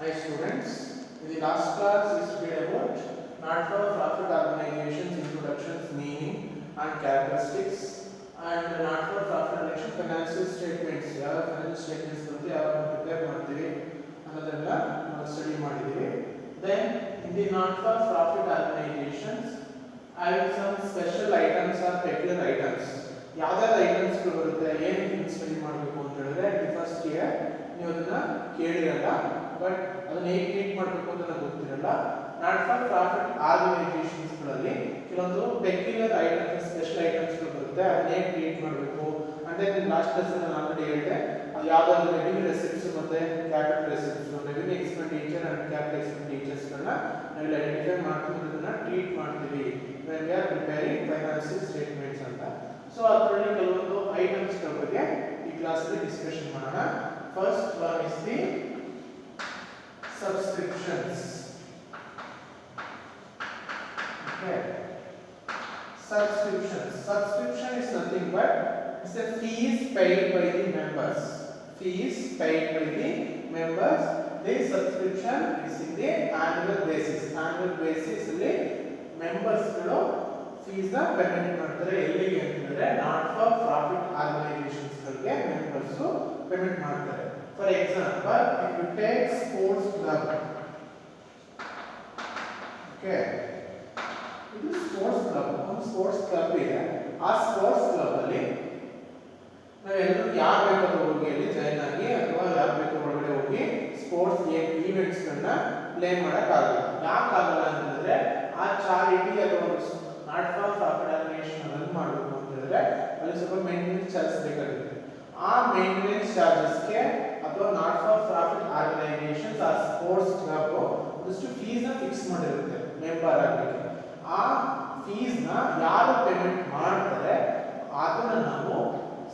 Hi students, in the last class we studied about not-for-profit organizations introductions, meaning and characteristics, and not-for-profit organization financial statements. ಯಾವ financial statements ಬಗ್ಗೆ ಯಾವಾಗ prepare ಮಾಡ್ತೀವಿ ಅನ್ನೋದನ್ನ ನಾವು study ಮಾಡಿದ್ದೀವಿ. Then in the not-for-profit organizations, I have some special items or peculiar items. ಯಾವ್ಯಾವ items ಬರುತ್ತೆ ಏನು ಸ್ಟಡಿ ಮಾಡಬೇಕು ಅಂತ ಹೇಳಿದ್ರೆ ಫಸ್ಟ್ ಇಯರ್ ನೀವು ಅದನ್ನ ಕೇಳಿರಲ್ಲ, ಬಟ್ ಅದನ್ನ ಹೇಗೆ ಟ್ರೀಟ್ ಮಾಡಬೇಕು ಅಂತ ನನಗೆ ಗೊತ್ತಿರಲ್ಲ. ನಾಟ್ ಫಾರ್ ಪ್ರಾಫಿಟ್ ಆರ್ಗನೈಸೇಷನ್ಸ್ ಗಳಲ್ಲಿ ಕೆಲವೊಂದು ಪೆಕ್ಯುಲರ್ ಐಟಮ್ಸ್, ಸ್ಪೆಷಲ್ ಐಟಮ್ಸ್ ಬರುತ್ತೆ, ಅದನ್ನ ಹೇಗೆ ಟ್ರೀಟ್ ಮಾಡಬೇಕು ಅಂದ್ರೆ ಲಾಸ್ಟ್ ಕ್ಲಾಸ್ ನಾನು ಆಲ್ರೆಡಿ ಹೇಳಿದೆ. ಅದು ಯಾವ್ದಾದ್ರು ರೆವಿನ್ಯೂ ರೆಸಿಪ್ಟ್ಸ್ ಮತ್ತೆ capital receipts, revenue expenditure and capital expenditures ಗಳನ್ನ ನಾವು ಐಡೆಂಟಿಫೈ ಮಾಡ್ಕೊಂಡು ಅದನ್ನ ಟ್ರೀಟ್ ಮಾಡ್ತೀವಿ when we are preparing financial statements ಅಂತ. ಸೊ ಅದರಲ್ಲಿ ಕೆಲವೊಂದು ಐಟಮ್ಸ್ ಗಳ ಬಗ್ಗೆ ಈ ಕ್ಲಾಸ್ ಅಲ್ಲಿ ಡಿಸ್ಕಷನ್ ಮಾಡೋಣ. First one is the subscriptions. Okay. Subscription is nothing but it's a fees paid by the members. Fees paid by the members. This subscription is in the annual basis. Annual basis ಅಲ್ಲಿ members ಗಳು fees ನ payment ಮಾಡ್ತಾರೆ. ಎಲ್ಲಿಗೆ ಅಂತಂದ್ರೆ not for profit organisations ಗಳಿಗೆ members payment ಮಾಡ್ತಾರೆ. For example, if you take sports club, okay, ಇದು sports club, ಒಂದು ಸ್ಪೋರ್ಟ್ಸ್ ಕ್ಲಬ್ ಇದೆ. ಆ ಸ್ಪೋರ್ಟ್ಸ್ ಕ್ಲಬ್ ಅಲ್ಲಿ ನಾವೆಲ್ಲರೂ ಯಾರು ಬೇಕಾದ್ರೂ ಹೋಗಿ ಅಲ್ಲಿ ಜಾಯಿನ್ ಆಗಿ ಅಥವಾ ಯಾರು ಬೇಕಾದ್ರೂ ಒಳಗಡೆ ಹೋಗಿ ಸ್ಪೋರ್ಟ್ಸ್ ಈವೆಂಟ್ಸ್ ಗಳನ್ನ ಪ್ಲೇ ಮಾಡಕ್ಕಾಗಲ್ಲ. ಯಾಕಾಗಲ್ಲ ಅಂತಂದ್ರೆ ಆ ಚಾರಿಟಿ ಅಥವಾ not for profit organisation run ಮಾಡಬೇಕು ಅಂತ ಹೇಳಿದ್ರೆ ಅಲ್ಲಿ ಸ್ವಲ್ಪ ಮೇಂಟೆನೆನ್ಸ್ ಚಾರ್ಜಸ್ ಬೇಕಾಗುತ್ತೆ. ಆ ಮೇಂಟೆನೆನ್ಸ್ ಚಾರ್ಜಸ್ಗೆ ಅಥವಾ ನಾಟ್ ಫಾರ್ ಪ್ರಾಫಿಟ್ ಆರ್ಗನೈಸೇಷನ್ಸ್ ಆ ಸ್ಪೋರ್ಟ್ಸ್ ಕ್ಲಬ್ ಒಂದಷ್ಟು ಫೀಸ್ ನ ಫಿಕ್ಸ್ ಮಾಡಿರುತ್ತೆ ಮೆಂಬರ್ ಆಗಲಿಕ್ಕೆ. ಆ ಫೀಸ್ ನ ಯಾರು ಪೇಮೆಂಟ್ ಮಾಡ್ತಾರೆ ಅದನ್ನ ನಾವು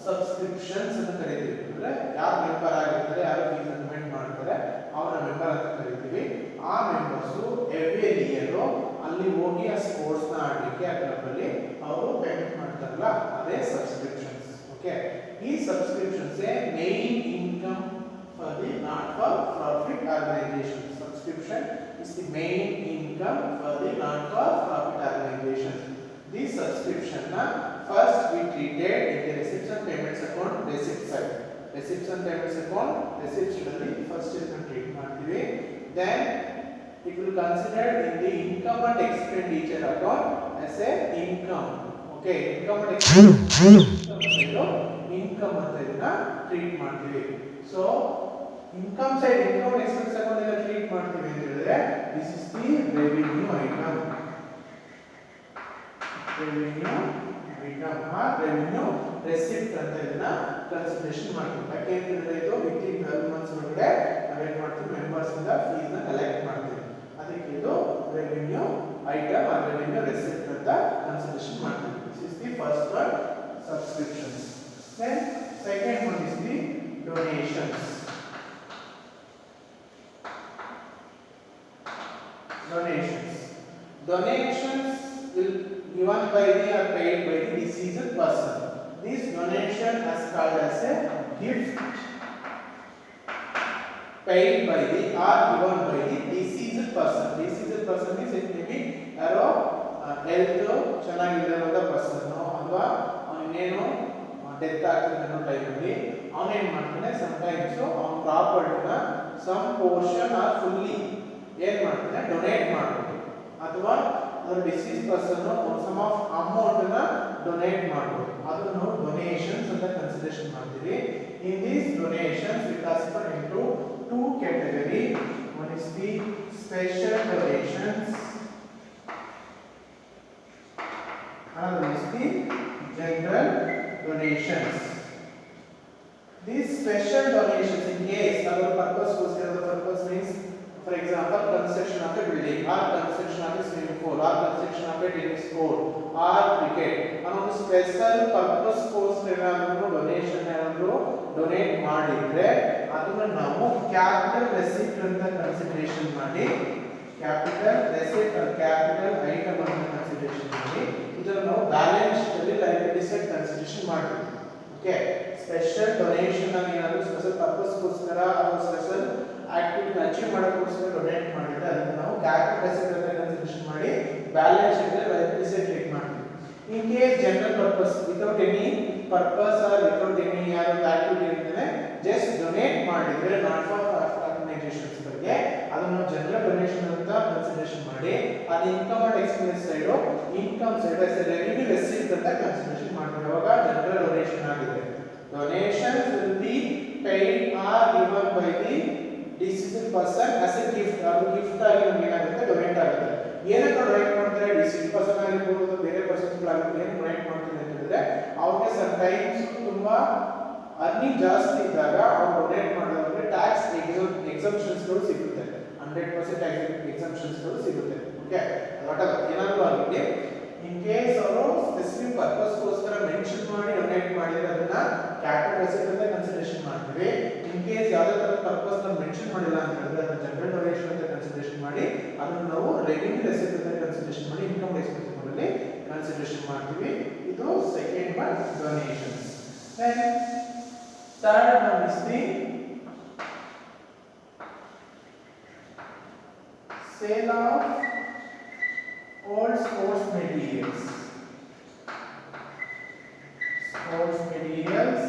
ಸಬ್ಸ್ಕ್ರಿಪ್ಷನ್ಸ್ ಅಂತ ಕರಿತೀವಿ. ಅಂದ್ರೆ ಯಾರು ಮೆಂಬರ್ ಆಗಿರ್ತಾರೆ, ಯಾರು ಫೀಸ್ ಅನ್ನು ಪೇಮೆಂಟ್ ಮಾಡ್ತಾರೆ ಅವರ ಮೆಂಬರ್ ಅಂತ ಕರಿತೀವಿ. ಆ ಮೆಂಬರ್ಸ್ ಎವ್ರಿ ಇಯರ್ ಅಲ್ಲಿ ಹೋಗಿ ಆ ಸ್ಪೋರ್ಟ್ಸ್ ನ ಆಡಲಿಕ್ಕೆ ಆ ಕ್ಲಬ್ ಅಲ್ಲಿ ಅವರು ಪೇಮೆಂಟ್ ಮಾಡ್ತಾರಲ್ಲ, ಅದೇ ಸಬ್ಸ್ಕ್ರಿಪ್ಷನ್ಸ್. ಓಕೆ, ಈ subscriptions main income for the not-for-profit organization. Subscription is the main income for the not-for-profit organization. This subscription first we treated in the receipts and payments account receipt side. Receipts and payments account receipts already first is treat ಮಾಡ್ತೀವಿ. Then it will consider in the income and expenditure account as a income. Okay, income and expenditure income ಅಂತ ಇದನ್ನ treat ಮಾಡ್ತೀವಿ. So income side income and expense account ಅನ್ನು treat ಮಾಡ್ತೀವಿ ಅಂತ ಹೇಳಿದ್ರೆ this is the revenue item. Revenue item or revenue receipt ಅಂತ ಇದನ್ನ consideration ಮಾಡ್ತೀವಿ. ಯಾಕೆಂದ್ರೆ ಇದು ವಿತಿನ್ 12 ಮಂತ್ಸ್ ಒಳಗಡೆ ನಾವೇನ್ ಮಾಡ್ತೀವಿ, ಮೆಂಬರ್ಸ್ ಇಂದ ಫೀಸ್ ನ ಕಲೆಕ್ಟ್ ಮಾಡ್ತೀವಿ. ಅದಕ್ಕೆ ಇದು revenue item or revenue receipt ಅಂತ ಕನ್ಸಿಡರೇಷನ್ ಮಾಡ್ತೀವಿ. This is the first one, subscriptions. Then second one is the donations. Donations will given by the or paid by the deceased person. This donation is called as a gift paid by the or given by the deceased person. Deceased person means it may be ಯಾರೋ health ಚೆನ್ನಾಗಿರೋ person ಅಥವಾ ಅವನೇನೋ death ಆಗ್ತದೆ ಅನ್ನೋ ಟೈಮಲ್ಲಿ ಅವನೇನ್ ಮಾಡ್ತಾನೆ, sometimes ಅವನ ಪ್ರಾಪರ್ಟಿನ ಸಮ್ ಪೋರ್ಷನ್ ಆರ್ ಫುಲ್ಲಿ ಏನ್ ಮಾಡ್ತಾನೆ, ಡೊನೇಟ್ ಮಾಡ್ತಾನೆ. ಅಥವಾ ಅದರ disease person some of amount ನ ಡೊನೇಟ್ ಮಾಡ್ಬೋದು. ಅದನ್ನು ಡೊನೇಷನ್ಸ್ ಅಂತ ಕನ್ಸಿಡರೇಷನ್ ಮಾಡ್ತೀವಿ. In these donations we classify into two category. One is the special donations, another is the general donations. These special donations in case our purpose was the purpose means, for example, construction of a building or construction of a swimming pool or construction of a tennis court or cricket, ಅನ್ನೋ special purpose ಗೋಸ್ಕರ ಏನಾದರೂ donation ಏನಾದರೂ donate ಮಾಡಿದ್ರೆ ಅದನ್ನ ನಾವು capital receipt ಅಂತ consideration ಮಾಡಿ, capital receipt or capital item ಅಂತ ಕನ್ಸಿಡರೇಷನ್ ಮಾಡಿ ಇದನ್ನು ನಾವು ಬ್ಯಾಲೆನ್ಸ್ ಶೀಟ್ ಅಲ್ಲಿ ಲಯಬಿಲಿಟಿ ಸೈಡ್ ಕನ್ಸಿಡರೇಷನ್ ಮಾಡ್ತೀವಿ. ಓಕೆ, ಸ್ಪೆಷಲ್ ಡೊನೇಷನ್ ಆಗಿ ಏನಾದರೂ ಸ್ಪೆಷಲ್ ಪರ್ಪಸ್ ಗೋಸ್ಕರ ಅಥವಾ ಸ್ಪೆಷಲ್ ಆಕ್ಟಿವಿಟಿ ಅಚೀವ್ ಮಾಡೋಕೆ ಕ್ಯಾಪಿಟಲ್ ಅಸೆಟ್ ಅಂತ ಕನ್ಸಿಡರೇಷನ್ ಮಾಡಿ ಬ್ಯಾಲೆನ್ಸ್ ಶೀಟ್ ಅಲ್ಲಿ ಲಯಬಿಲಿಟೀಸ್ ಕ್ಲಿಕ್ ಮಾಡ್ತೀವಿ. In case general purpose without any purpose or without any activity ಇರ್ತದೆ just donate ಮಾಡಿದ್ರೆ not for organizations ಬಗ್ಗೆ ಅದನ್ನು ಜನರಲ್ ಡೊನೇಷನ್ ಅಂತ ಕನ್ಸಿಡರೇಷನ್ ಮಾಡಿ ಅದು income and expense side income side as a revenue receipt ಅಂತ consideration ಮಾಡ್ತೀವಿ. ಅವಾಗ ಜನರಲ್ ಡೊನೇಷನ್ ಆಗಿದೆ. Donations will be paid or given by the deceased person as a gift. ಅದು ಗಿಫ್ಟ್ ಆಗಿ ನಮಗೆ ಏನಾಗುತ್ತೆ ಡೊನೇಟ್ ಆಗುತ್ತೆ. ಏನಕ್ಕೆ ಡೊನೇಟ್ ಮಾಡ್ತಾರೆ? ಡಿಸೀಸ್ ಪರ್ಸನ್ ಆಗಿರ್ಬೋದು ಬೇರೆ ಪರ್ಸನ್ಸ್ ಗಳಾಗಿರ್ಬೋದು ಏನು ಡೊನೇಟ್ ಮಾಡ್ತಾರೆ ಅಂತ ಹೇಳಿದ್ರೆ ಅವ್ರಿಗೆ ಸಮ್ ಟೈಮ್ಸ್ ತುಂಬಾ ಅರ್ನಿಂಗ್ ಜಾಸ್ತಿ ಇದ್ದಾಗ ಅವ್ರು ಡೊನೇಟ್ ಮಾಡೋದ್ರೆ ಟ್ಯಾಕ್ಸ್ ಎಕ್ಸಂಪ್ಷನ್ಸ್ ಗಳು ಸಿಗುತ್ತೆ. 100% ಟ್ಯಾಕ್ಸ್ ಎಕ್ಸಂಪ್ಷನ್ಸ್ ಗಳು ಸಿಗುತ್ತೆ. ಓಕೆ ಏನಾದರೂ ಆಗಿದೆ ಇನ್ ಕೇಸ್ ಅವರು ಸ್ಪೆಸಿಫಿಕ್ ಪರ್ಪಸ್ ಗೋಸ್ಕರ ಮೆನ್ಷನ್ ಮಾಡಿ ಡೊನೇಟ್ ಮಾಡಿದ್ರೆ ಅದನ್ನ ಕ್ಯಾಪಿಟಲ್ ಅಸೆಟ್ ಅಂತ ಕನ್ಸಿಡರೇಷನ್ ಮಾಡ್ತೀವಿ. ಇನ್ ಕೇಸ್ ಯಾವುದೇ ತರ ಪರ್ಪಸ್ ನ ಮೆನ್ಷನ್ ಮಾಡಿಲ್ಲ ಅಂತ ಹೇಳಿದ್ರೆ ಅದನ್ನ ಜನರಲ್ ಡೊನೇಷನ್ ಅಂತ ಕನ್ಸಿಡರೇಷನ್ ಮಾಡಿ ಅದನ್ನು ನಾವು ರೆವಿನ್ಯೂ ರೆಸಿಪ್ಟ್ ಅಂತ ಕನ್ಸಿಡರೇಷನ್ ಮಾಡಿ ಇನ್ಕಮ್ ಎಕ್ಸ್ಪೆನ್ಸ್ ಅಲ್ಲಿ ಕನ್ಸಿಡರೇಷನ್ ಮಾಡ್ತೀವಿ. ಇದು second one donations. Then third one is the sale of old sports materials. Sports materials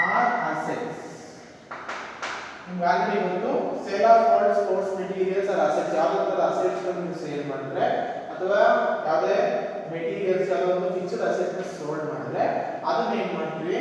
are assets. ನಿಮ್ಗೆ ಆಲ್ರೆಡಿ ಒಂದು sale of old sports materials are assets ಯಾವುದೇ ತರ assets ನೀವು ಸೇಲ್ ಮಾಡಿದ್ರೆ ಅಥವಾ ಯಾವುದೇ ಮೆಟೀರಿಯಲ್ಸ್ ಯಾವುದೋ ಒಂದು ಫಿಕ್ಸ್ಡ್ ಅಸೆಟ್ ನ ಸೋಲ್ಡ್ ಮಾಡಿದ್ರೆ ಅದನ್ನ ಏನು ಮಾಡ್ತೀವಿ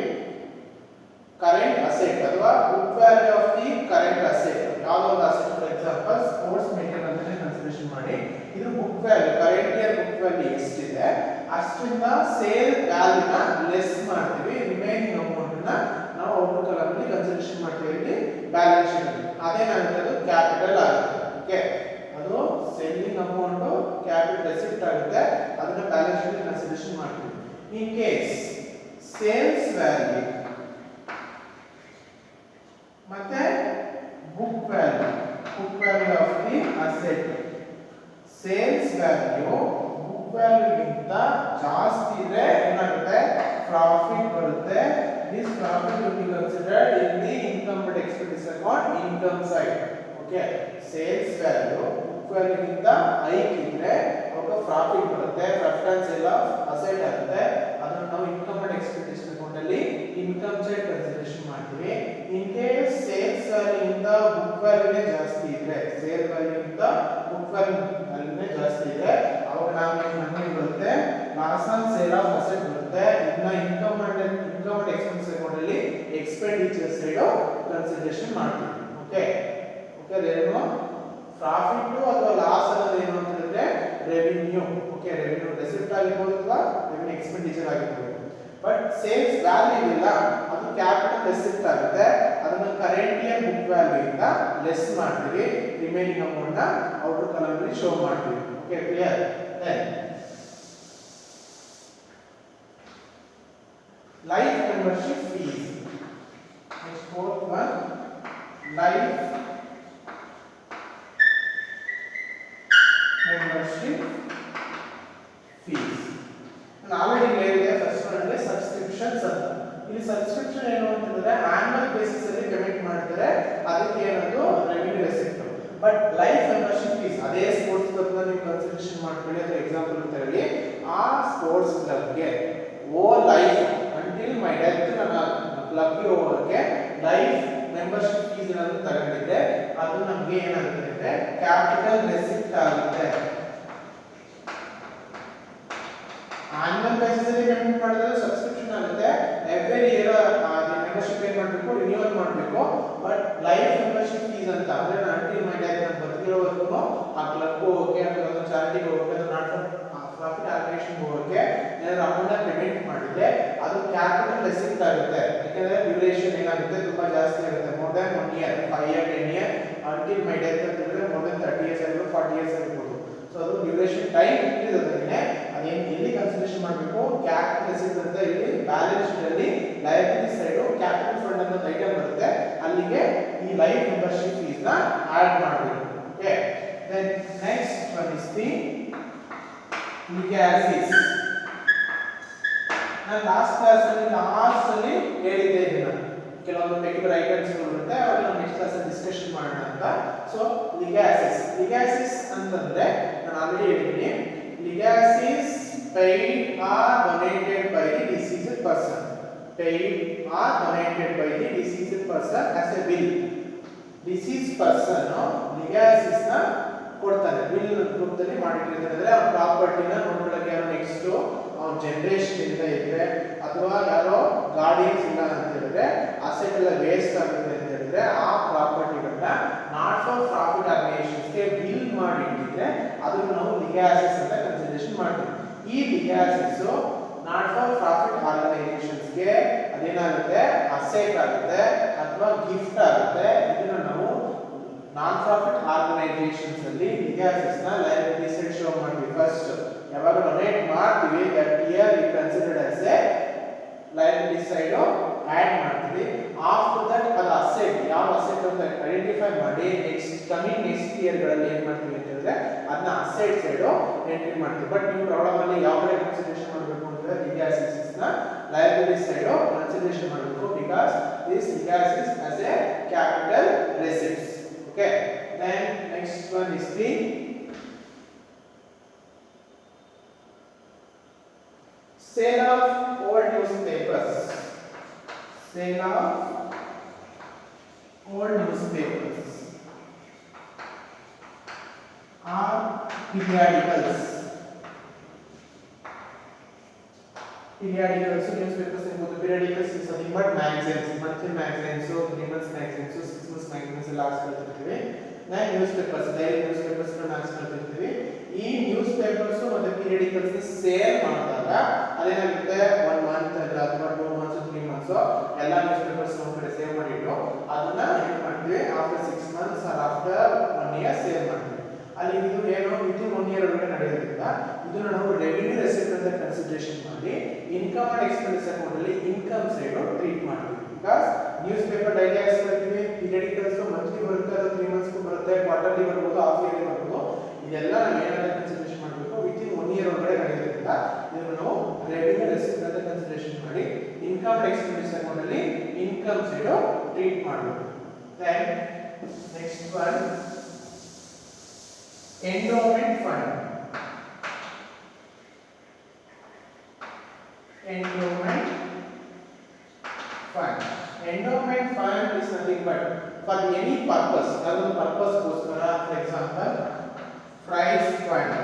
ಕರೆಂಟ್ ಅಸೆಟ್ ಅಥವಾ book value of the current asset ಯಾವುದೋ ಒಂದು asset for example sports material ಅಂತ ಕನ್ಸಿಡರೇಷನ್ ಮಾಡಿ ಇದು book value current year book value ಎಷ್ಟಿದೆ ಅಷ್ಟರಿಂದ ಸೇಲ್ ವ್ಯಾಲ್ಯೂನ ಲೆಸ್ ಮಾಡ್ತೀವಿ. ರಿಮೈನಿಂಗ್ ಅಮೌಂಟ್ ನ ನಾವು ಔಟ್ಪುಟ್ ಕಾಲಮ್ ಅಲ್ಲಿ ಕನ್ಸಿಡರೇಷನ್ ಮಾಡ್ತೀವಿ ಇಲ್ಲಿ ಬ್ಯಾಲೆನ್ಸ್ ಶೀಟ್ ಅಲ್ಲಿ. ಅದೇನಾಗುತ್ತೆ ಅದು ಕ್ಯಾಪಿಟಲ್ ಆಗುತ್ತೆ. ಓಕೆ ಅದು ಸೆಲ್ಲಿಂಗ್ ಅಮೌಂಟ್ ಕ್ಯಾಪಿಟಲ್ ರೆಸಿಪ್ಟ್ ಆಗುತ್ತೆ. ಅದನ್ನ ಬ್ಯಾಲೆನ್ಸ್ ಶೀಟ್ ಅಲ್ಲಿ ಕನ್ಸಿಡರೇಷನ್ ಮಾಡ್ತೀವಿ. ಇನ್ ಕೇಸ್ ಸೇಲ್ಸ್ ವ್ಯಾಲ್ಯೂ ಮತ್ತೆ book value of the asset sales value book ವ್ಯಾಲ್ಯೂಗಿಂತ ಜಾಸ್ತಿ ಇದ್ರೆ ಏನಾಗುತ್ತೆ ಪ್ರಾಫಿಟ್ ಬರುತ್ತೆ. This profit will be considered in the income and expense account income side. Okay sales value book ವ್ಯಾಲ್ಯೂಗಿಂತ hike ಇದ್ರೆ ಅವಾಗ profit ಬರುತ್ತೆ. Profit and sale of asset ಆಗುತ್ತೆ. ಅದನ್ನು ನಾವು ಇನ್ಕಮ್ ಅಂಡ್ ಎಕ್ಸ್ಪೆನ್ಸ್ ಅಕೌಂಟ್ ಅಲ್ಲಿ ಇನ್ಕಮ್ ಸೈಡ್ ಕನ್ಸಿಡರೇಷನ್ ಮಾಡ್ತೀವಿ. In case sales value ಇಂದ ಬುಕ್ ವ್ಯಾಲ್ಯೂನೇ ಜಾಸ್ತಿ ಇದ್ರೆ ಸೇಲ್ ವ್ಯಾಲ್ಯೂ ಇಂದ ಬುಕ್ ವ್ಯಾಲ್ಯೂನೇ ಜಾಸ್ತಿ ಇದೆ ಅವಾಗ ನಮಗೆ ಬರುತ್ತೆ loss on sale of asset ಬರುತ್ತೆ. ಇದನ್ನ ಇನ್ಕಮ್ ಅಂಡ್ ಎಕ್ಸ್ಪೆನ್ಸ್ ಅಕೌಂಟ್ ಅಲ್ಲಿ ಎಕ್ಸ್ಪೆಂಡಿಚರ್ ಸೈಡ್ ಕನ್ಸಿಡರೇಷನ್ ಮಾಡ್ತೀವಿ. ಓಕೆ ಅದೇನು ಪ್ರಾಫಿಟ್ ಅಥವಾ ಲಾಸ್ ಅನ್ನೋದು ಏನು ಅಂತ ಹೇಳಿದ್ರೆ ರೆವಿನ್ಯೂ. ಓಕೆ ರೆವಿನ್ಯೂ ರೆಸಿಪ್ಟ್ ಆಗಿರ್ಬೋದು ಅಥವಾ ರೆವಿನ್ಯೂ ಎಕ್ಸ್ಪೆಂಡಿಚರ್ ಆಗಿರ್ಬೋದು. ಬಟ್ ಸೇಲ್ಸ್ ವ್ಯಾಲ್ಯೂ ಇಲ್ಲ ಅದು ಕ್ಯಾಪಿಟಲ್ ರೆಸಿಪ್ಟ್ ಆಗುತ್ತೆ. ಅದನ್ನ ಕರೆಂಟ್ ಇಯರ್ ಬುಕ್ ವ್ಯಾಲ್ಯೂ ಇಂದ ಲೆಸ್ ಮಾಡ್ತೀವಿ. ರಿಮೈನಿಂಗ್ ಅಮೌಂಟ್ ನ ಔಟರ್ ಕಾಲಮ್ ಅಲ್ಲಿ ಶೋ ಮಾಡ್ತೀವಿ. Okay clear. Then life membership fees. Next fourth one life membership fees. ನಾನು ಆಲ್ರೆಡಿ ಹೇಳಿದೆ ಫಸ್ಟ್ ಒನ್ ಅಂದ್ರೆ ಸಬ್ಸ್ಕ್ರಿಪ್ಷನ್ಸ್ ಅಂತ. ಇಲ್ಲಿ ಸಬ್ಸ್ಕ್ರಿಪ್ಷನ್ ಏನು ಅಂತಂದ್ರೆ ಆನ್ಯುವಲ್ ಬೇಸಿಸ್ ಅಲ್ಲಿ ಪೇಮೆಂಟ್ ಮಾಡ್ತಾರೆ. ಅದಕ್ಕೆ ಏನದು revenue receipt. But life membership fees ಅದೇ ಸ್ಪೋರ್ಟ್ಸ್ ಕ್ಲಬ್ ನ ನೀವು ಕನ್ಸಿಡರೇಷನ್ ಮಾಡ್ಕೊಳ್ಳಿ ಅಥವಾ ಎಕ್ಸಾಂಪಲ್ ಅಂತ ಹೇಳಿ ಆ ಸ್ಪೋರ್ಟ್ಸ್ ಕ್ಲಬ್ಗೆ ಓ ಲೈಫ್ ಅಂಟಿಲ್ ಮೈ ಡೆತ್ ನನ್ನ ಕ್ಲಬ್ಗೆ ಹೋಗೋಕೆ ಲೈಫ್ ಮೆಂಬರ್ಶಿಪ್ ಫೀಸ್ ಏನಾದ್ರು ತಗೊಂಡಿದ್ರೆ ಅದು ನಮಗೆ ಏನಾಗುತ್ತೆ ಅಂದ್ರೆ ಕ್ಯಾಪಿಟಲ್ ರೆಸಿಪ್ಟ್ ಆಗುತ್ತೆ. ಆನ್ಯುವಲ್ ಬೇಸಿಸ್ ಅಲ್ಲಿ ಪೇಮೆಂಟ್ ಮಾಡಿದ್ರೆ ಸಬ್ಸ್ಕ್ರಿಪ್ಷನ್ ಆಗುತ್ತೆ. ಎವ್ರಿ ಇಯರ್ ಮೆಂಬರ್ಶಿಪ್ ಏನ್ ಮಾಡಬೇಕು ರಿನ್ಯೂವಲ್ ಮಾಡಬೇಕು. ಬಟ್ ಲೈಫ್ ಮೆಂಬರ್ಶಿಪ್ ಫೀಸ್ ಅಂತ ಅಂದ್ರೆ ಅಂಟಿಲ್ ಮೈ ಡೆತ್ ಅಂತ ಬದುಕಿರೋವರೆಗೂ ಆ ಕ್ಲಬ್ ಹೋಗೋಕೆ ಅಥವಾ ಚಾರಿಟಿಗೆ ಹೋಗೋಕೆ ಅಥವಾ ನಾಟ್ ಫಾರ್ ಪ್ರಾಫಿಟ್ ಆರ್ಗನೈಸೇಷನ್ ಹೋಗೋಕೆ ಏನಾದ್ರು ಅಮೌಂಟ್ ಪೇಮೆಂಟ್ ಮಾಡಿದ್ರೆ ಅದು ಕ್ಯಾಪಿಟಲ್ ರೆಸಿಪ್ಟ್ ಆಗುತ್ತೆ. ಯಾಕಂದ್ರೆ ಡ್ಯೂರೇಷನ್ ಏನಾಗುತ್ತೆ ತುಂಬಾ ಜಾಸ್ತಿ ಆಗುತ್ತೆ. More than 1 year 5 year 10 year until my death ಅಂತ ಹೇಳಿದ್ರೆ ಮೋರ್ ದನ್ 30 ಇಯರ್ಸ್ ಆಗಿರ್ಬೋದು 40 ಇಯರ್ಸ್ ಆಗಿರ್ಬೋದು. ಸೊ ಅದು ಡ್ಯೂರೇಷನ್ ಟೈಮ್ ಇನ್ಕ್ರೀಸ್ ಆದ್ರೆ ಅದೇನು ಎಲ್ಲಿ ಕನ್ಸಿಡರೇಷನ್ ಮಾಡಬೇಕು ಕ್ಯಾಪಿಟಲ್ ರೆಸಿಪ್ಟ್ ಅಂತ ಇಲ್ಲಿ ಬ್ಯಾಲೆನ್ಸ್ ಶೀಟ್ ಅಲ್ಲಿ ಲಯಬಿಲಿಟಿ ಸೈಡ್ ಕ್ಯಾಪಿಟಲ್ ಫಂಡ್ ಅಂತ ಐಟಮ್ ಬರುತ್ತೆ. ಅಲ್ಲಿಗೆ ಈ ಲೈಫ್ ಮೆಂಬರ್ಶಿಪ್ ಫೀಸ್ ನ ಆಡ್ ಮಾಡಬೇಕು. Okay then next one is the legacies. ನಾನು ಲಾಸ್ಟ್ ಕ್ಲಾಸ್ ಅಲ್ಲಿ ಹೇಳಿದ್ದೆ ಇದನ್ನ ಕೆಲವೊಂದು ಟೆಕ್ನಿಕಲ್ ಐಟಮ್ಸ್ ಇರುತ್ತೆ ಅವಾಗ ನಾವು ನೆಕ್ಸ್ಟ್ ಕ್ಲಾಸ್ ಅಲ್ಲಿ ಡಿಸ್ಕಷನ್ ಮಾಡೋಣ ಅಂತ. ಸೊ ಲಿಗ್ಯಾಸಿಸ್ ಅಂತಂದ್ರೆ ನಾನು ಆಲ್ರೆಡಿ ಹೇಳಿದ್ದೀನಿ, legacies paid or donated by the deceased person. Paid or donated by the deceased person as a will. Deceased person legacies ನ ಕೊಡ್ತಾನೆ, will ರೂಪದಲ್ಲಿ ಮಾಡಿಟ್ಟಿರ್ತಾನೆ. ಅಂದ್ರೆ ಅವ್ರ ಪ್ರಾಪರ್ಟಿನ ನೋಡ್ಕೊಳ್ಳೋಕೆ ಯಾರು ನೆಕ್ಸ್ಟ್ ಅವ್ರ ಜನರೇಷನ್ ಇಂದ ಇದ್ರೆ ಅಥವಾ ಯಾರೋ ಗಾರ್ಡಿಯನ್ಸ್ ಇಲ್ಲ ಅಂತ ಹೇಳಿದ್ರೆ ಅಸೆಟ್ ಎಲ್ಲ ವೇಸ್ಟ್ ಆಗುತ್ತೆ ಅಂತ ಹೇಳಿದ್ರೆ ಆ ಪ್ರಾಪರ್ಟಿಗಳನ್ನ ನಾಟ್ ಫಾರ್ ಪ್ರಾಫಿಟ್ ಆರ್ಗನೈಸೇಷನ್ಸ್ಗೆ ವಿಲ್ ಮಾಡಿಟ್ಟಿದ್ರೆ ಅದನ್ನು ನಾವು ಲಿಗ್ಯಾಸಿಸ್ ಅಂತ ಕನ್ಸಿಡರೇಷನ್ ಮಾಡ್ತೀವಿ. ಈ ಲಿಗ್ಯಾಸಿಸ್ ನಾಟ್ ಫಾರ್ ಪ್ರಾಫಿಟ್ ಆರ್ಗನೈಸೇಷನ್ಸ್ಗೆ ಅದೇನಾಗುತ್ತೆ, ಅಸೆಟ್ ಆಗುತ್ತೆ ಅಥವಾ ಗಿಫ್ಟ್ ಆಗುತ್ತೆ. ಇದನ್ನ ನಾವು ನಾನ್ ಪ್ರಾಫಿಟ್ ಆರ್ಗನೈಸೇಷನ್ಸ್ ಅಲ್ಲಿ ಲಿಗ್ಯಾಸಿಸ್ ನ ಲಯಬಿಲಿಟಿ ಸೈಡ್ ಶೋ ಮಾಡ್ತೀವಿ. ಫಸ್ಟ್ ಯಾವಾಗ ಡೊನೇಟ್ ಮಾಡ್ತೀವಿ that year it considered as a liability side add ಮಾಡ್ತೀವಿ. ಆಫ್ಟರ್ ದಟ್ ಅದು ಅಸೆಟ್, ಯಾವ ಅಸೆಟ್ ಅಂತ ಐಡೆಂಟಿಫೈ ಮಾಡಿ ನೆಕ್ಸ್ಟ್ ಇಯರ್ ಗಳಲ್ಲಿ ಏನ್ ಮಾಡ್ತೀವಿ ಅಂತ ಹೇಳಿದ್ರೆ ಅದನ್ನ ಅಸೆಟ್ ಸೈಡ್ ಎಂಟ್ರಿ ಮಾಡ್ತೀವಿ. ಬಟ್ ನೀವು ಪ್ರಾಬ್ಲಮ್ ಅಲ್ಲಿ ಯಾವ ಕಡೆ ಕನ್ಸಿಡರೇಷನ್ ಮಾಡಬೇಕು ಅಂದ್ರೆ ಲಿಗ್ಯಾಸಿಸ್ ನ ಲಯಬಿಲಿಟಿ ಸೈಡ್ ಕನ್ಸಿಡರೇಷನ್ ಮಾಡಬೇಕು, because this legacies as a capital receipts. Okay, then next one is the sale of old newspapers. Sale of old newspapers or periodicals. Periodicals, newspapers and periodicals is nothing but magazines, monthly magazines, so 3 months magazines, so 6 months magazines last ಕಳ್ತಿರ್ತೀವಿ. ನಾ newspapers, daily newspapers last ಕಳ್ತಿರ್ತೀವಿ. ಈ newspapers ಮತ್ತೆ periodicals sale ಮಾಡಿದಾಗ ಅದೇನಾಗುತ್ತೆ, 1 month ಅಥವಾ 2 months 3 months ಎಲ್ಲ newspapers ನಮ್ಮ ಕಡೆ save ಮಾಡಿಟ್ಟು ಅದನ್ನ ಏನು ಮಾಡ್ತೀವಿ, after 6 months or after 1 year sale ಮಾಡ್ತೀವಿ. ಅಲ್ಲಿ ಇದು ಏನು ವಿತಿನ್ 1 ಇಯರ್ ಒಳಗಡೆ ನಡೆಯೋದ್ರಿಂದ ಇದನ್ನು ನಾವು ರೆವಿನ್ಯೂ ರೆಸಿಪ್ಟ್ ಅಂತ ಕನ್ಸಿಡರೇಷನ್ ಮಾಡಿ ಇನ್ಕಮ್ ಅಂಡ್ ಎಕ್ಸ್ಪೆನ್ಸ್ ಅಕೌಂಟ್ ಅಲ್ಲಿ ಇನ್ಕಮ್ ಸೈಡ್ ಟ್ರೀಟ್ ಮಾಡ್ತೀವಿ. ಬಿಕಾಸ್ ನ್ಯೂಸ್ ಪೇಪರ್ ಡೈಲಿ ಆಕ್ಸ್ ಬರ್ತೀವಿ, ಪೀರಿಯಡಿಕಲ್ಸ್ ಮಂತ್ಲಿ ಬರುತ್ತೆ, ಅದು 3 ಮಂತ್ಸ್ ಬರುತ್ತೆ, ಕ್ವಾರ್ಟರ್ಲಿ ಬರ್ಬೋದು, ಹಾಫ್ ಇಯರ್ಲಿ ಬರ್ಬೋದು. ಇದೆಲ್ಲ ನಾವು ಏನಾದ್ರು ಕನ್ಸಿಡರೇಷನ್ ಮಾಡಬೇಕು ವಿತಿನ್ 1 ಇಯರ್ ಒಳಗಡೆ ನಡೆಯೋದ್ರಿಂದ ಇದನ್ನು ನಾವು ರೆವಿನ್ಯೂ ರೆಸಿಪ್ಟ್ ಅಂತ ಕನ್ಸಿಡರೇಷನ್ ಮಾಡಿ ಇನ್ಕಮ್ ಅಂಡ್ ಎಕ್ಸ್ಪೆನ್ಸ್ ಅಕೌಂಟ್ ಅಲ್ಲಿ ಇನ್ಕಮ್ ಸೈಡ್ ಟ್ರೀಟ್ ಮಾಡಬೇಕು. Then next one endowment fund. Endowment fund. Endowment fund is nothing but for any purpose. Another purpose goskara, for example, prize fund,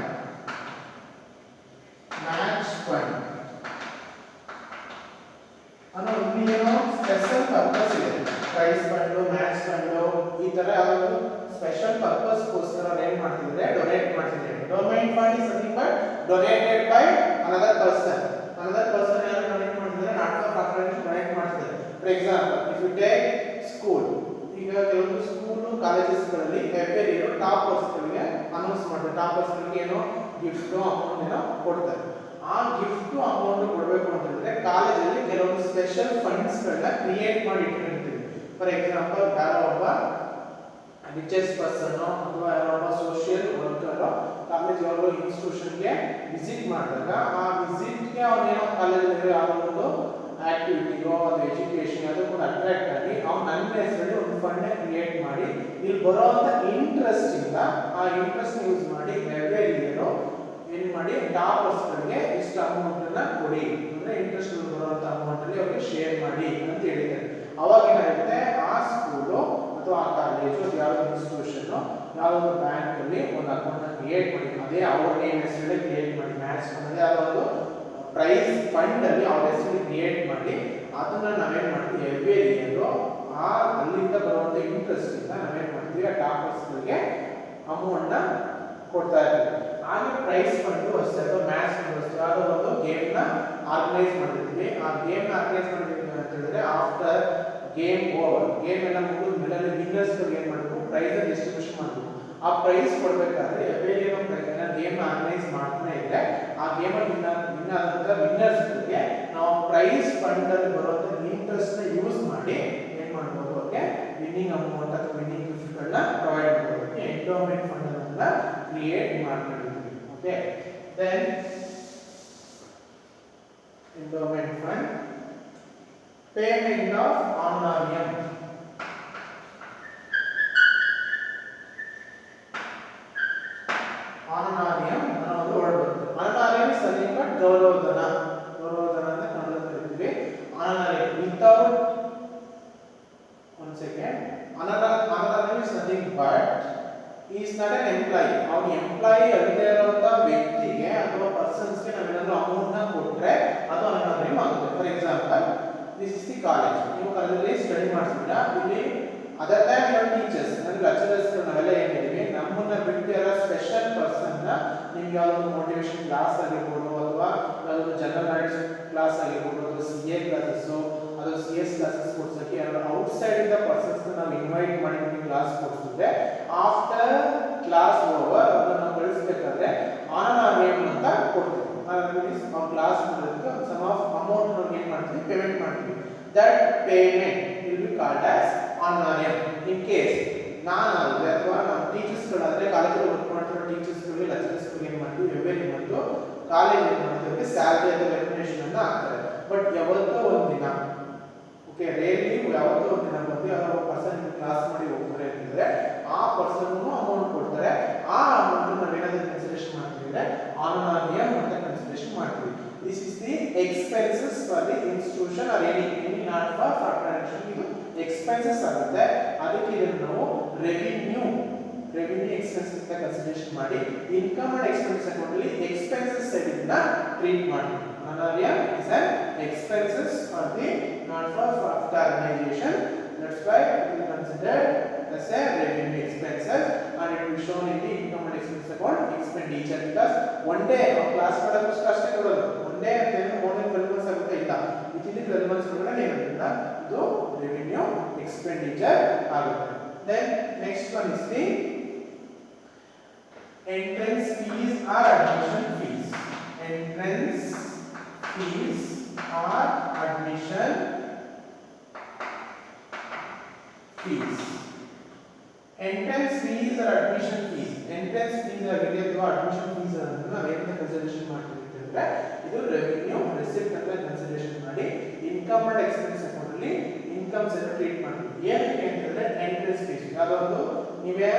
match fund. Ano ಇನ್ನೇನೋ special purpose ಇದೆ. Price fund, match fund, ಈ ತರ ಯಾವುದು special purpose ಗೋಸ್ಕರ ಏನು ಮಾಡ್ತಿದ್ರೆ donate ಮಾಡ್ತಿದ್ರೆ. Endowment fund is nothing but donated by another person. Another person ಯಾರು ಡೊನೇಟ್ ಮಾಡ್ತಿದ್ರೆ, ನಾಟ್ ಫಾರ್ ಪ್ರಾಫಿಟ್ ಡೊನೇಟ್ ಮಾಡ್ತಿದ್ದಾರೆ. For example if you take school, ಈಗ ಕೆಲವೊಂದು ಸ್ಕೂಲು ಕಾಲೇಜಸ್ಗಳಲ್ಲಿ ಎವ್ರಿ ಇಯರ್ ಟಾಪರ್ಸ್ಗಳಿಗೆ ಅನೌನ್ಸ್ ಮಾಡ್ತಾರೆ, ಟಾಪರ್ಸ್ಗಳಿಗೆ ಏನೋ ಗಿಫ್ಟ್ ಅಮೌಂಟ್ ಏನೋ ಕೊಡ್ತಾರೆ. ಆ ಗಿಫ್ಟ್ ಅಮೌಂಟ್ ಕೊಡಬೇಕು ಅಂತ ಹೇಳಿದ್ರೆ ಕಾಲೇಜಲ್ಲಿ ಕೆಲವೊಂದು ಸ್ಪೆಷಲ್ ಫಂಡ್ಸ್ಗಳನ್ನ ಕ್ರಿಯೇಟ್ ಮಾಡಿ ಇಟ್ಕೊಂಡಿರ್ತೀವಿ. ಫಾರ್ ಎಕ್ಸಾಂಪಲ್ ಯಾರೋ ಒಬ್ಬ ರಿಚೆಸ್ಟ್ ಪರ್ಸನ್ ಅಥವಾ ಯಾರೋ ಒಬ್ಬ ಸೋಷಿಯಲ್ ವರ್ಕರ್ ಕಾಲೇಜ್ ಯಾರೋ ಇನ್ಸ್ಟಿಟ್ಯೂಷನ್ಗೆ ವಿಸಿಟ್ ಮಾಡಿದಾಗ ಆ ವಿಸಿಟ್ಗೆ ಅವನೇನೋ ಕಾಲೇಜಲ್ಲಿ ಯಾವುದೋ ಒಂದು ಆಕ್ಟಿವಿಟಿಗೋ ಅದು ಎಜುಕೇಶನ್ ಅದು ಕೂಡ ಅಟ್ರಾಕ್ಟ್ ಆಗಿ ಅವ್ನು ನನ್ನ ಹೆಸರಲ್ಲಿ ಒಂದು ಫಂಡ್ ಕ್ರಿಯೇಟ್ ಮಾಡಿ ಇಲ್ಲಿ ಬರೋವಂಥ ಇಂಟ್ರೆಸ್ಟ್ ಇಂದ ಆ ಇಂಟ್ರೆಸ್ಟ್ ಯೂಸ್ ಮಾಡಿ ಎವ್ರಿ ಇಯರ್ ಏನು ಮಾಡಿ ಟಾಪರ್ಸ್ಗಳಿಗೆ ಇಷ್ಟು ಅಮೌಂಟನ್ನು ಕೊಡಿ, ಅಂದರೆ ಇಂಟ್ರೆಸ್ಟ್ ಬರುವಂಥ ಅಮೌಂಟಲ್ಲಿ ಅವ್ರಿಗೆ ಶೇರ್ ಮಾಡಿ ಅಂತ ಹೇಳಿದ್ದಾರೆ. ಅವಾಗ ಏನಾಗುತ್ತೆ, ಆ ಸ್ಕೂಲು ಅಥವಾ ಆ ಕಾಲೇಜು ಅಥವಾ ಯಾವುದೋ ಇನ್ಸ್ಟಿಟ್ಯೂಷನ್ನು ಯಾವುದೋ ಬ್ಯಾಂಕಲ್ಲಿ ಒಂದು ಅಕೌಂಟನ್ನು ಕ್ರಿಯೇಟ್ ಮಾಡಿ ಅದೇ ಅವ್ರ ನೇಮ್ ಹೆಸರಲ್ಲಿ ಕ್ರಿಯೇಟ್ ಮಾಡಿ ಮ್ಯಾಚ್ ಅನ್ನೋದೇ ಯಾವುದೋ ಒಂದು ಪ್ರೈಸ್ ಫಂಡಲ್ಲಿ ಅವ್ರ ಹೆಸರಲ್ಲಿ ಕ್ರಿಯೇಟ್ ಮಾಡಿ ಅದನ್ನು ನಾವೇನು ಮಾಡ್ತೀವಿ ಎವ್ರಿ ಇಯರು ಆ ಅಲ್ಲಿಂದ ಬರುವಂಥ ಇಂಟ್ರೆಸ್ಟಿಂದ ನಾವೇನು ಮಾಡ್ತೀವಿ ಆ ಟಾಪರ್ಸ್ಗಳಿಗೆ ಅಮೌಂಟ್ನ ಕೊಡ್ತಾ ಇರ್ತೀವಿ. ಹಾಗೆ ಪ್ರೈಸ್ ಫಂಡು ಅಷ್ಟೇ ಅಥವಾ ಮ್ಯಾಚ್ ಫಂಡ್ ಅಷ್ಟೇ ಯಾವುದೋ ಒಂದು ಗೇಮ್ನ ಆರ್ಗನೈಸ್ ಮಾಡಿರ್ತೀವಿ. ಆ ಗೇಮ್ನ ಆರ್ಗನೈಸ್ ಮಾಡಿರ್ತೀವಿ ಅಂತ ಹೇಳಿದ್ರೆ ಆಫ್ಟರ್ ಗೇಮ್ ಓವರ್, ಗೇಮ್ ಎಲ್ಲ ಮುಗಿದ ಮೇಲೆ ವಿನ್ನರ್ಸ್ಗಳಿಗೆ ಏನು ಮಾಡಬೇಕು, ಪ್ರೈಸ್ ಡಿಸ್ಟ್ರಿಬ್ಯೂಷನ್ ಮಾಡಬೇಕು. ಆ ಪ್ರೈಸ್ ಕೊಡಬೇಕಾದ್ರೆ ಎವ್ರಿ ಗೇಮ್ ಆರ್ಗನೈಸ್ ಮಾಡ್ತಾನೆ ಇದ್ರೆ ಆ ಗೇಮಲ್ಲಿ ವಿನ್ ಆದಂಥ ವಿನ್ನರ್ಸ್ಗಳಿಗೆ ನಾವು ಪ್ರೈಸ್ ಫಂಡಲ್ಲಿ ಬರುವಂಥ ಇಂಟ್ರೆಸ್ಟ್ನ ಯೂಸ್ ಮಾಡಿ ಏನು ಮಾಡ್ಬೋದು, ಅವ್ರಿಗೆ ವಿನ್ನಿಂಗ್ ಅಮೌಂಟ್ ಅಥವಾ ವಿನ್ನಿಂಗ್ ಗಿಫ್ಟ್ಗಳನ್ನ ಪ್ರೊವೈಡ್ ಮಾಡೋದಕ್ಕೆ ಎಂಡೋಮೆಂಟ್ ಫಂಡ್ ಅನ್ನ ಕ್ರಿಯೇಟ್ ಮಾಡ್ಕೊಂಡಿದ್ದೀವಿ. Okay, then endowment fund, payment of honorarium. another name is nothing but he is not an employee. ಅವನು ಎಂಪ್ಲಾಯಿ ಅಲ್ಲದೆ ಇರುವಂತ ವ್ಯಕ್ತಿಗೆ ಅಥವಾ ಪರ್ಸನ್ಸ್ ಗೆ ನಾವು ಏನಾದರೂ ಅಮೌಂಟ್ ನ ಕೊಟ್ರೆ ಅದು another name ಆಗುತ್ತೆ. For example this is the college. ನೀವು ಕಾಲೇಜಲ್ಲಿ ಸ್ಟಡಿ ಮಾಡ್ತಿದ್ದೀರಾ, ಇಲ್ಲಿ ಅದರ್ ದನ್ ಯುವರ್ ಟೀಚರ್ಸ್ ಅಂದ್ರೆ ಲೆಕ್ಚರರ್ಸ್ ನಾವೆಲ್ಲ ಏನಿದ್ದೀವಿ ನಮ್ಮನ್ನ ಬಿಟ್ಟು ಇರೋ ಸ್ಪೆಷಲ್ ಪರ್ಸನ್ ನ ನಿಮ್ಗೆ ಯಾವ್ದಾದ್ರು ಮೋಟಿವೇಶನ್ ಕ್ಲಾಸ್ ಆಗಿರ್ಬೋದು ಅಥವಾ ಯಾವ್ದಾದ್ರು ಜನರಲ್ ನಾಲೆಡ್ಜ್ ಕ್ಲಾಸ್ ಆಗಿರ್ಬೋದು ಅಥವಾ CA ಕ್ಲಾಸಸ್ ಅಥವಾ CS ಕ್ಲಾಸಸ್ ಕೊಡ್ಸಕ್ಕೆ ಯಾರು ಔಟ್ಸೈಡ್ ಇಂದ ಪರ್ಸನ್ಸ್ ನಾವು ಇನ್ವೈಟ್ ಮಾಡಿ ನಿಮಗೆ ಕ್ಲಾಸ್ ಕೊಡ್ಸಿದ್ರೆ ಆಫ್ಟರ್ ಕ್ಲಾಸ್ ಓವರ್ ಅದನ್ನ ನಾವು ಕಳಿಸಬೇಕಾದ್ರೆ ಆನರೇಮ್ ಅಂತ ಕೊಡ್ತೀವಿ. ನಾವು ಕ್ಲಾಸ್ ಮಾಡೋದಕ್ಕೆ ಸಮ್ ಆಫ್ ಅಮೌಂಟ್ ನಾವು ಏನು ಮಾಡ್ತೀವಿ, ಪೇಮೆಂಟ್ ಮಾಡ್ತೀವಿ. That payment will be called as honorarium. In case ನಾನಾದ್ರೆ ಅಥವಾ ನಮ್ಮ ಟೀಚರ್ಸ್ಗಳಾದ್ರೆ ಕಾಲೇಜಲ್ಲಿ ವರ್ಕ್ ಮಾಡ್ತಿರೋ ಟೀಚರ್ಸ್ಗಳಿಗೆ ಲೆಕ್ಚರರ್ಸ್ಗಳಿಗೆ ಏನು ಮಾಡ್ತೀವಿ, ಎವ್ರಿ ಮಂತ್ ಕಾಲೇಜ್ ಏನು ಮಾಡ್ತೀವಿ ಸ್ಯಾಲರಿ ಅಥವಾ ರೆಮ್ಯುನರೇಷನ್ ಅನ್ನ ಹಾಕ್ತಾರೆ. ಬಟ್ ಯಾವತ್ತೋ ಒಂದು ದಿನ ಓಕೆ ರೇರ್ಲಿ ಯಾವತ್ತೋ ಒಂದು ದಿನ ಬಂದು ಯಾರೋ ಪರ್ಸನ್ ಕ್ಲಾಸ್ ಮಾಡಿ ಹೋಗ್ತಾರೆ ಅಂತಂದ್ರೆ ಆ ಪರ್ಸನ್ಗೂ ಅಮೌಂಟ್ ಕೊಡ್ತಾರೆ. ಆ ಅಮೌಂಟ್ ನಾವೇನಾದ್ರೂ ಕನ್ಸಿಡರೇಷನ್ ಮಾಡ್ತೀವಿ ಅಂದ್ರೆ ಆನರೇಮ್ ಅಂತ ಕನ್ಸಿಡರೇಷನ್ ಮಾಡ್ತೀವಿ. This is the expenses for the institution or any not for organisation. ಇದು ಎಕ್ಸ್ಪೆನ್ಸಸ್ ಆಗುತ್ತೆ. ಅದಕ್ಕೆ ಇದನ್ನು ನಾವು ರೆವಿನ್ಯೂ ಎಕ್ಸ್ಪೆನ್ಸಸ್ ಅಂತ ಕನ್ಸಿಡರೇಷನ್ ಮಾಡಿ ಇನ್ಕಮ್ ಅಂಡ್ ಎಕ್ಸ್ಪೆನ್ಸ್ ಅಕೌಂಟ್ ಅಲ್ಲಿ ಎಕ್ಸ್ಪೆನ್ಸಸ್ ಸೈಡ್ ಇಂದ ಟ್ರೀಟ್ ಮಾಡಿ. Honorarium is an expenses for the not for profit organization. That's why it is considered as a revenue expenses and it will be shown in the income and expense account expenditure because one day our class ಮಾಡೋದಕ್ಕೆ ಅಷ್ಟೇ ಕೊಡೋದು. one day ಅಂತ ಏನು more than 12 months ಆಗುತ್ತೆ ಇಲ್ಲ. within the 12 months ಒಳಗಡೆ ಏನಾಗುತ್ತೆ ಇದು revenue expenditure ಆಗುತ್ತೆ. Then next one is the entrance fees or admission fees. Entrance fees or admission fees. Entrance fees or admission fees. Entrance fees or admission fees ಅನ್ನು ನಾವು ಏನಂತ consideration ಮಾಡ್ತೀವಿ ಅಂತಂದ್ರೆ ಇದು ರೆವಿನ್ಯೂ ರಿಸಿಪ್ಟ್ ಅಂತ ಕನ್ಸಿಡರೇಷನ್ ಮಾಡಿ income and expense account ಅಲ್ಲಿ incomes ಅನ್ನು ಟ್ರೀಟ್ ಮಾಡ್ತೀವಿ. ಏನಕ್ಕೆ ಅಂತಂದ್ರೆ ಎಂಟ್ರೆನ್ಸ್ ಫೀಸ್ ಯಾವ್ದೊಂದು ನೀವೇ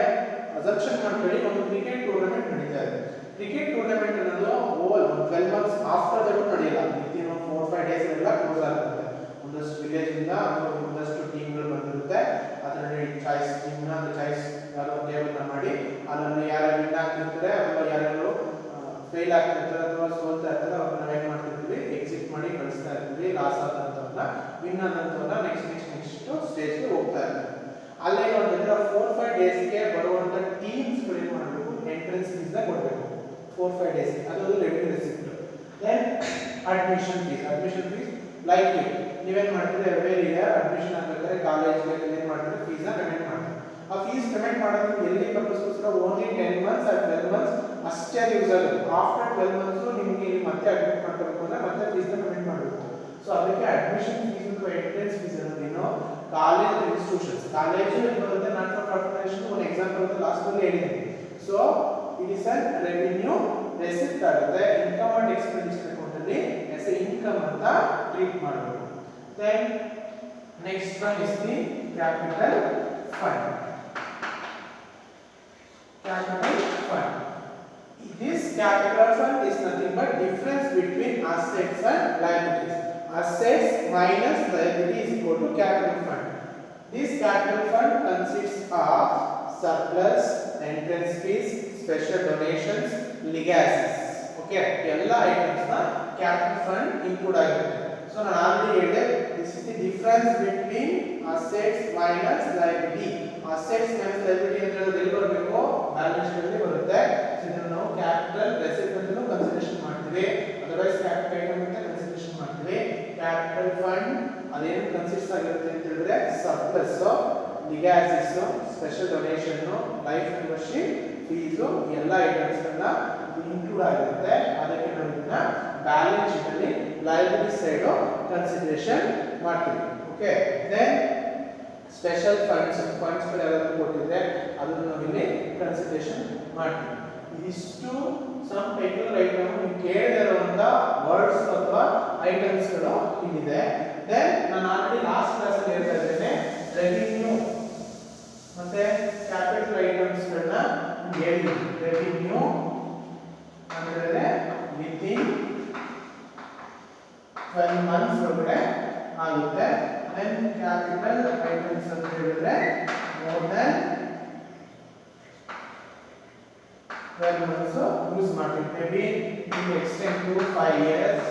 ಅಸಂಪ್ಷನ್ ಮಾಡ್ಕೊಳ್ಳಿ, ಒಂದು ಕ್ರಿಕೆಟ್ ಟೂರ್ನಮೆಂಟ್ ನಡೀತಾ ಇದೆ. ಕ್ರಿಕೆಟ್ ಟೂರ್ನಮೆಂಟ್ ಅನ್ನೋದು ಓವರ್ 12 ಮಂತ್ಸ್ ಆಫ್ಟರ್ ದಟ್ ನಡೆಯಲ್ಲ. ವಿತಿನ್ 4-5 ಡೇಸ್ ಎಲ್ಲ ಕ್ಲೋಸ್ ಆಗುತ್ತೆ. ಒಂದಷ್ಟು ವಿಲೇಜ್ ಇಂದ ಒಂದಷ್ಟು ಟೀಮ್ಗಳು ಬಂದಿರುತ್ತೆ. ಅದರಲ್ಲಿ ಚಾಯ್ಸ್ ಟೀಮ್ ನ ಚಾಯ್ಸ್ ಯಾರೋ ಟೇಬಲ್ ಮಾಡಿ ಅದರಲ್ಲಿ ಯಾರು ವಿನ್ ಆಗ್ತಿರ್ತಾರೆ ಅಥವಾ ಯಾರು ಫೇಲ್ ಆಗ್ತಿರ್ತಾರೆ ಅಥವಾ ಸೋಲ್ತಾ ಇರ್ತಾರೆ ಅವ್ರನ್ನ ನಾವೇನ್ ಮಾಡ್ತಿರ್ತೀವಿ ಎಕ್ಸಿಟ್ ಮಾಡಿ ಕಳಿಸ್ತಾ ಇರ್ತೀವಿ. ಲಾಸ್ ಆದಂತವ್ರನ್ನ ವಿನ್ ಆದಂತವ್ರನ್ನ ನೆಕ್ಸ್ಟ್ ಸ್ಟೇಜ್ಗೆ ಹೋಗ್ತಾ ಇರ್ತಾರೆ. ಅಲ್ಲೇ ನೋಡಿದ್ರೆ 4-5 ಡೇಸ್ಗೆ ಬರುವಂತ ಟೀಮ್ಸ್ ಗಳು ಏನು ಮಾಡಬೇಕು, ಎಂಟ್ರೆನ್ಸ್ ಫೀಸ್ ನ ಕೊಡಬೇಕು 4-5 ಡೇಸ್. ಅದು revenue receipt. Then admission fees like ನೀವೇನ್ ಮಾಡ್ತೀರಿ ಎವ್ರಿ ಇಯರ್ ಅಡ್ಮಿಷನ್ ಆಗಬೇಕಾದ್ರೆ ಕಾಲೇಜ್ಗೆ ಏನು ಮಾಡ್ತೀರಿ ಫೀಸ್ ನ ಪೇಮೆಂಟ್ ಮಾಡ್ತೀರಿ. ಆ ಫೀಸ್ ಪೇಮೆಂಟ್ ಮಾಡೋದು ಎಲ್ಲಿ ಪರ್ಪಸ್ಗೋಸ್ಕರ ಓನ್ಲಿ 10 ಮಂತ್ಸ್ ಆರ್ 12 ಮಂತ್ಸ್ ಅಷ್ಟೇ ಯೂಸ್ ಆಗುತ್ತೆ. ಆಫ್ಟರ್ 12 ಮಂತ್ಸ್ ನಿಮಗೆ ಮತ್ತೆ ಅಡ್ಮಿಟ್ ಮಾಡ್ಕೋಬೇಕು ಅಂದ್ರೆ ಮತ್ತೆ ಫೀಸ್ ನ ಪೇಮೆಂಟ್ ಮಾಡಬೇಕು. ಸೊ ಅದಕ್ಕೆ ಅಡ್ಮಿಷನ್ ಫೀಸ್ ಅಥವಾ ಎಂಟ್ರೆನ್ಸ್ ಫೀಸ್ ಅನ್ನೋದೇನು ಕಾಲೇಜ್ ಇನ್ಸ್ಟಿಟ್ಯೂಷನ್ಸ್ ಕಾಲೇಜು ಬರುತ್ತೆ ನಾಟ್ ಫಾರ್ ಪ್ರಾಫಿಟ್. ಒಂದು ಎಕ್ಸಾಂಪಲ್ ಅಂತ ಲಾಸ್ಟ್ ಅಲ್ಲಿ ಹೇಳಿದ್ದೀನಿ. So it is a revenue receipt ಆಗುತ್ತೆ. ಇನ್ಕಮ್ ಅಂಡ್ ಎಕ್ಸ್ಪೆಂಡಿಚರ್ ಅಕೌಂಟ್ ಅಲ್ಲಿ as a income ಅಂತ ಟ್ರೀಟ್ ಮಾಡಬೇಕು. then next one is the capital fund. This capital fund is nothing but difference between assets and liabilities. Assets minus liability is equal to capital fund. This capital fund consists of surplus, entrance fees, special donations, legacies. Okay, ಎಲ್ಲ items ನ capital fund include ಆಗಿರುತ್ತೆ. So ನಾನು already ಹೇಳಿದೆ this is the difference between assets minus liability. Assets minus liability ಅಂತ ಹೇಳೋದು ಎಲ್ಲಿ ಬರಬೇಕು, balance sheet ಅಲ್ಲಿ ಬರುತ್ತೆ. ಸೊ ಇದನ್ನು ನಾವು ಕ್ಯಾಪಿಟಲ್ ರೆಸಿಪ್ಟ್ ಅಂತ ಕನ್ಸಿಡರೇಷನ್ ಮಾಡ್ತೀವಿ, ಅದರ್ವೈಸ್ ಕ್ಯಾಪಿಟಲ್ ಐಟಮ್ ಅಂತ ಕನ್ಸಿಡರೇಷನ್ ಮಾಡ್ತೀವಿ. ಕ್ಯಾಪಿಟಲ್ ಫಂಡ್ ಅದೇನು ಕನ್ಸಿಸ್ಟ್ ಆಗಿರುತ್ತೆ ಅಂತ ಹೇಳಿದ್ರೆ surplus, legacies, special donation, life membership fees ಎಲ್ಲ ಐಟಮ್ಸ್ ಅನ್ನ ಇನ್ಕ್ಲೂಡ್ ಆಗಿರುತ್ತೆ. ಅದಕ್ಕೆ ನಾವು ಇದನ್ನ ಬ್ಯಾಲೆನ್ಸ್ ಶೀಟ್ ಅಲ್ಲಿ ಲಯಬಿಲಿಟಿ ಸೈಡ್ ಕನ್ಸಿಡರೇಷನ್ ಮಾಡ್ತೀವಿ. ಓಕೆ, ದೆನ್ ಸ್ಪೆಷಲ್ ಫಂಡ್ಸ್ ಗಳು ಯಾರಾದರೂ ಕೊಟ್ಟಿದ್ರೆ ಅದನ್ನು ನಾವು ಇಲ್ಲಿ ಕನ್ಸಿಡರೇಷನ್ ಮಾಡ್ತೀವಿ. ಇದಿಷ್ಟು ಸಮ್ ಟೆಕ್ನಿಕಲ್ ಐಟಮ್ ನೀವು ಕೇಳದೇ ಇರುವಂತ ವರ್ಡ್ಸ್ ಅಥವಾ ಐಟಮ್ಸ್ ಗಳು ಇಲ್ಲಿದೆ. ದೆನ್ ನಾನು ಆಲ್ರೆಡಿ ಲಾಸ್ಟ್ ಕ್ಲಾಸ್ ಅಲ್ಲಿ ಹೇಳ್ತಾ ಇದ್ದೇನೆ ರೆವಿನ್ಯೂ ಮತ್ತೆ ಕ್ಯಾಪಿಟಲ್ ಐಟಮ್ಸ್ ಗಳನ್ನ ಹೇಳಿದ್ದೀನಿ. ರೆವಿನ್ಯೂ ಅಂದ್ರೆ ವಿತಿನ್ 12 ಮಂತ್ಸ್ ಒಳಗಡೆ ಆಗುತ್ತೆ. ದೆನ್ ಕ್ಯಾಪಿಟಲ್ ಐಟಮ್ಸ್ ಅಂತ ಹೇಳಿದ್ರೆ 12 months ಯೂಸ್ ಮಾಡ್ತೀವಿ may be in extend to 5 years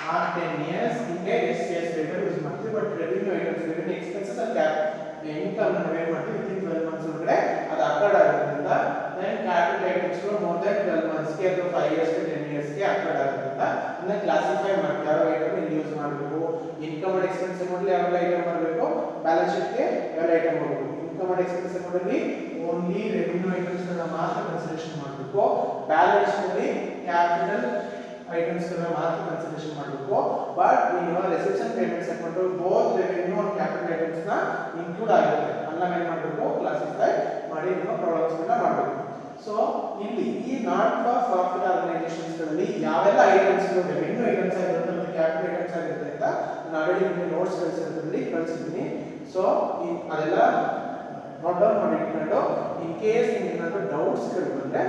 or 10 years ಹಿಂಗೆ ಎಷ್ಟು ಇಯರ್ಸ್ ಬೇಕಾದ್ರೂ ಯೂಸ್ ಮಾಡ್ತೀವಿ but revenue items revenue expenses and income ನಾವು ಏನು ಮಾಡ್ತೀವಿ ವಿತಿನ್ 12 ಮಂತ್ಸ್ ಒಳಗಡೆ ಅದು ಅಕರ್ಡ್ ಆಗೋದ್ರಿಂದ then capital items more than 12 months ಗೆ ಅಥವಾ 5 ಇಯರ್ಸ್ ಗೆ 10 ಇಯರ್ಸ್ ಗೆ ಅಕರ್ಡ್ ಆಗೋದ್ರಿಂದ ಅದನ್ನ ಕ್ಲಾಸಿಫೈ ಮಾಡ್ತೀವಿ ಯಾವ ಐಟಮ್ ಇಲ್ಲಿ ಯೂಸ್ ಮಾಡಬೇಕು ಇನ್ಕಮ್ ಅಂಡ್ ಎಕ್ಸ್ಪೆನ್ಸ್ ಅಕೌಂಟ್ ಯಾವ ಐಟಮ್ ಬರಬೇಕು ಬ್ಯಾಲೆನ್ಸ್ ಶೀಟ್ ಗೆ ಯಾವ ಐಟಮ್ ಬರಬೇಕು ಇನ್ಕಮ್ ಅಂಡ್ ಎಕ್ಸ್ಪೆನ್ಸ್ ಅಕೌಂಟ್ ಅಲ್ಲಿ ಓನ್ಲಿ ರೆವಿನ್ಯೂ ಐಟಮ್ಸ್ ಗಳನ್ನ ಮಾತ್ರ ಕನ್ಸಿಡರೇಷನ್ ಮಾಡಬೇಕು ಬ್ಯಾಲೆನ್ಸ್ ಶೀಟ್ ಅಲ್ಲಿ ಕ್ಯಾಪಿಟಲ್ ಐಟಮ್ಸ್ ಗಳನ್ನ ಮಾತ್ರ ಕನ್ಸಿಡರೇಷನ್ ಮಾಡಬೇಕು ಬಟ್ ನೀವು reception payments account both revenue and capital items ನ ಇನ್ಕ್ಲೂಡ್ ಆಗಿರುತ್ತೆ ಅಲ್ಲ ಏನು ಮಾಡಬೇಕು ಕ್ಲಾಸಿಫೈ ಮಾಡಿ ನೀವು ಪ್ರಾಬ್ಲಮ್ಸ್ ಗಳನ್ನ ಮಾಡಬೇಕು ಸೊ ಇಲ್ಲಿ ಈ ನಾಟ್ ಫಾರ್ ಪ್ರಾಫಿಟ್ ಆರ್ಗನೈಸೇಷನ್ಸ್ ಗಳಲ್ಲಿ ಯಾವೆಲ್ಲ ಐಟಮ್ಸ್ ರೆವಿನ್ಯೂ ಐಟಮ್ಸ್ ಆಗಿರುತ್ತೆ ಮತ್ತು ಕ್ಯಾಪಿಟಲ್ ಐಟಮ್ಸ್ ಆಗಿರುತ್ತೆ ಅಂತ ನಾನು ಆಲ್ರೆಡಿ ನಿಮಗೆ ನೋಟ್ಸ್ ಕಳಿಸಿದ್ದೀನಿ ಸೊ ಅದೆಲ್ಲ ನೋಟ್ ಡೌನ್ ಮಾಡಿ ಇಟ್ಕೊಂಡು ಇನ್ ಕೇಸ್ ನಿಮಗೆ ಏನಾದರೂ ಡೌಟ್ಸ್ ಗಳು ಬಂದ್ರೆ